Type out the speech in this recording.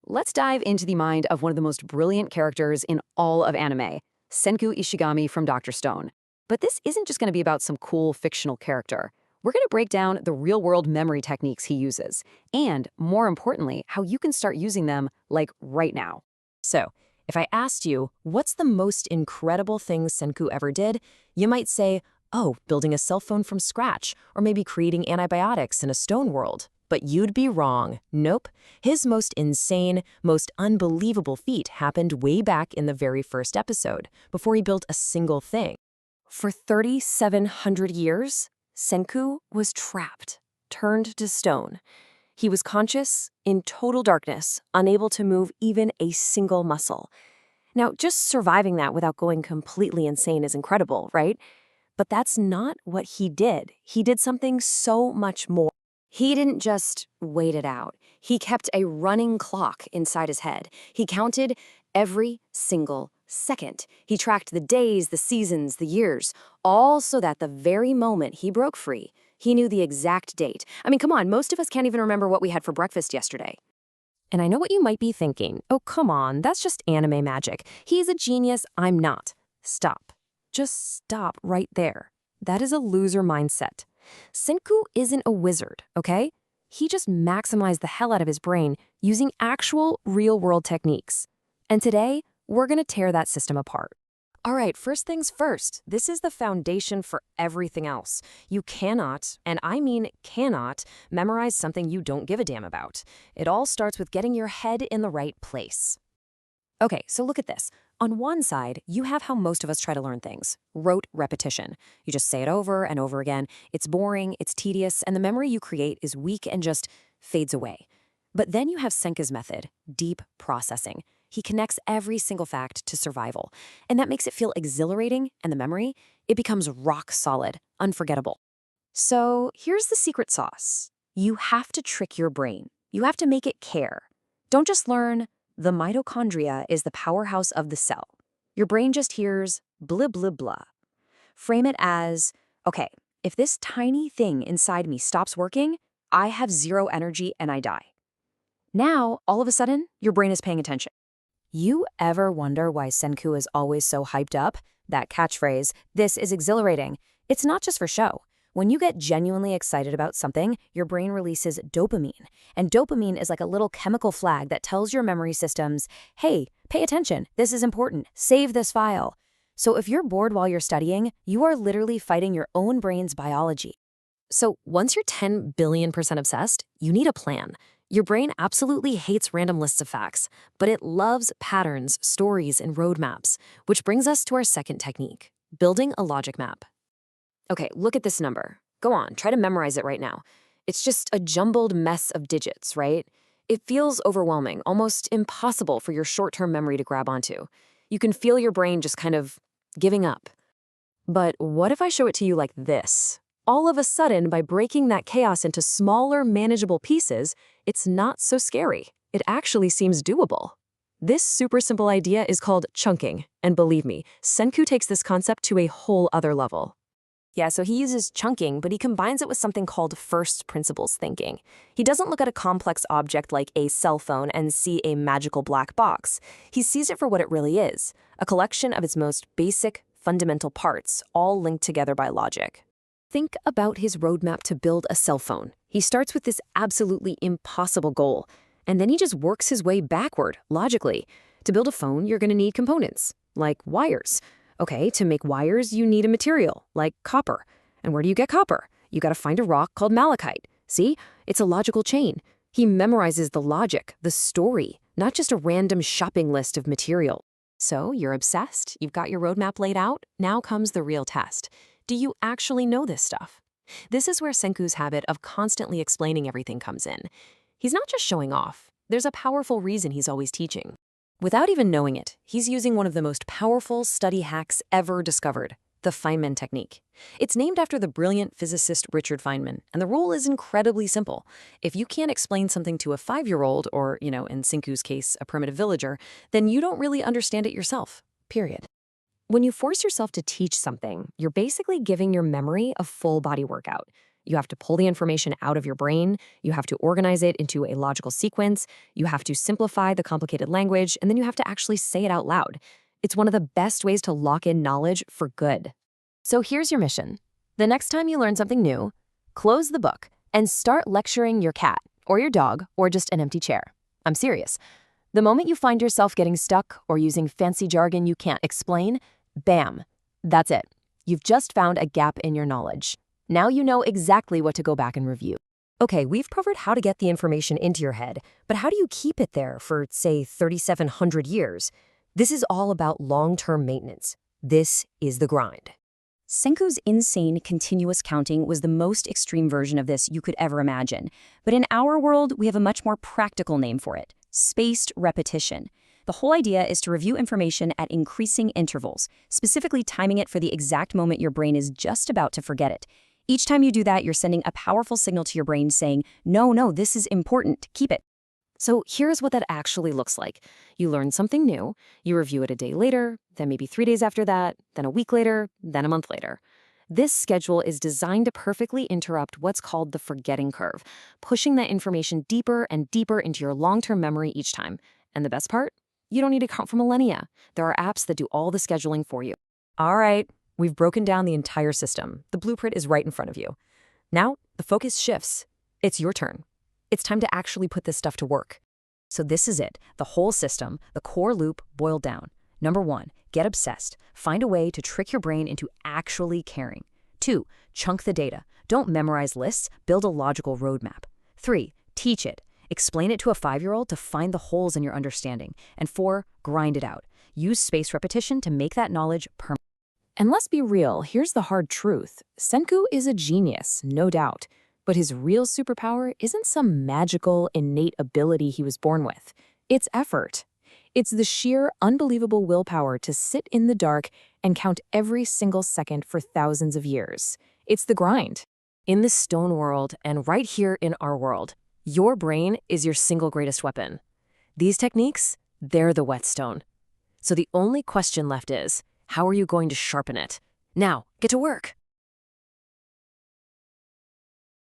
let's dive into the mind of one of the most brilliant characters in all of anime, Senku Ishigami from Dr. Stone. But this isn't just going to be about some cool fictional character. We're going to break down the real-world memory techniques he uses, and, more importantly, how you can start using them, like, right now. So, if I asked you, what's the most incredible thing Senku ever did, you might say, oh, building a cell phone from scratch, or maybe creating antibiotics in a stone world. But you'd be wrong. Nope. His most insane, most unbelievable feat happened way back in the very first episode, before he built a single thing. For 3,700 years, Senku was trapped, turned to stone. He was conscious, in total darkness, unable to move even a single muscle. Now, just surviving that without going completely insane is incredible, right? But that's not what he did. He did something so much more. He didn't just wait it out. He kept a running clock inside his head. He counted every single second. He tracked the days, the seasons, the years, all so that the very moment he broke free, he knew the exact date. I mean, come on, most of us can't even remember what we had for breakfast yesterday. And I know what you might be thinking. Oh, come on, that's just anime magic. He's a genius, I'm not. Stop. Just stop right there. That is a loser mindset. Senku isn't a wizard, okay? He just maximized the hell out of his brain using actual real-world techniques. And today, we're going to tear that system apart. All right, first things first, this is the foundation for everything else. You cannot, and I mean cannot, memorize something you don't give a damn about. It all starts with getting your head in the right place. Okay, so look at this. On one side, you have how most of us try to learn things, rote repetition. You just say it over and over again. It's boring, it's tedious, and the memory you create is weak and just fades away. But then you have Senku's method, deep processing. He connects every single fact to survival, and that makes it feel exhilarating, and the memory, it becomes rock solid, unforgettable. So here's the secret sauce. You have to trick your brain. You have to make it care. Don't just learn, the mitochondria is the powerhouse of the cell. Your brain just hears blah, blah, blah. Frame it as, okay, if this tiny thing inside me stops working, I have zero energy and I die. Now, all of a sudden, your brain is paying attention. You ever wonder why Senku is always so hyped up? That catchphrase, this is exhilarating. It's not just for show. When you get genuinely excited about something, your brain releases dopamine. And dopamine is like a little chemical flag that tells your memory systems, hey, pay attention, this is important, save this file. So if you're bored while you're studying, you are literally fighting your own brain's biology. So once you're 10 billion% obsessed, you need a plan. Your brain absolutely hates random lists of facts, but it loves patterns, stories, and roadmaps, which brings us to our second technique, building a logic map. Okay, look at this number. Go on, try to memorize it right now. It's just a jumbled mess of digits, right? It feels overwhelming, almost impossible for your short-term memory to grab onto. You can feel your brain just kind of giving up. But what if I show it to you like this? All of a sudden, by breaking that chaos into smaller, manageable pieces, it's not so scary. It actually seems doable. This super simple idea is called chunking, and believe me, Senku takes this concept to a whole other level. Yeah, so he uses chunking, but he combines it with something called first principles thinking. He doesn't look at a complex object like a cell phone and see a magical black box. He sees it for what it really is, a collection of its most basic, fundamental parts, all linked together by logic. Think about his roadmap to build a cell phone. He starts with this absolutely impossible goal, and then he just works his way backward, logically. To build a phone, you're going to need components, like wires. Okay, to make wires, you need a material, like copper. And where do you get copper? You gotta find a rock called malachite. See? It's a logical chain. He memorizes the logic, the story, not just a random shopping list of material. So, you're obsessed, you've got your roadmap laid out, now comes the real test. Do you actually know this stuff? This is where Senku's habit of constantly explaining everything comes in. He's not just showing off. There's a powerful reason he's always teaching. Without even knowing it, he's using one of the most powerful study hacks ever discovered, the Feynman Technique. It's named after the brilliant physicist Richard Feynman, and the rule is incredibly simple. If you can't explain something to a 5-year-old, or, in Senku's case, a primitive villager, then you don't really understand it yourself, period. When you force yourself to teach something, you're basically giving your memory a full-body workout. You have to pull the information out of your brain, you have to organize it into a logical sequence, you have to simplify the complicated language, and then you have to actually say it out loud. It's one of the best ways to lock in knowledge for good. So here's your mission. The next time you learn something new, close the book and start lecturing your cat or your dog or just an empty chair. I'm serious. The moment you find yourself getting stuck or using fancy jargon you can't explain, bam, that's it. You've just found a gap in your knowledge. Now you know exactly what to go back and review. Okay, we've covered how to get the information into your head, but how do you keep it there for, say, 3,700 years? This is all about long-term maintenance. This is the grind. Senku's insane continuous counting was the most extreme version of this you could ever imagine. But in our world, we have a much more practical name for it: spaced repetition. The whole idea is to review information at increasing intervals, specifically timing it for the exact moment your brain is just about to forget it. Each time you do that, you're sending a powerful signal to your brain saying, no, this is important, keep it. So here's what that actually looks like. You learn something new, you review it a day later, then maybe 3 days after that, then a week later, then a month later. This schedule is designed to perfectly interrupt what's called the forgetting curve, pushing that information deeper and deeper into your long-term memory each time. And the best part? You don't need to count for millennia. There are apps that do all the scheduling for you. All right, we've broken down the entire system. The blueprint is right in front of you. Now, the focus shifts. It's your turn. It's time to actually put this stuff to work. So this is it, the whole system, the core loop boiled down. Number 1, get obsessed. Find a way to trick your brain into actually caring. 2, chunk the data. Don't memorize lists, build a logical roadmap. 3, teach it. Explain it to a 5-year-old to find the holes in your understanding. And 4, grind it out. Use spaced repetition to make that knowledge permanent. And let's be real, here's the hard truth. Senku is a genius, no doubt. But his real superpower isn't some magical, innate ability he was born with. It's effort. It's the sheer, unbelievable willpower to sit in the dark and count every single second for thousands of years. It's the grind. In the stone world, and right here in our world, your brain is your single greatest weapon. These techniques, they're the whetstone. So the only question left is, how are you going to sharpen it? Now, get to work.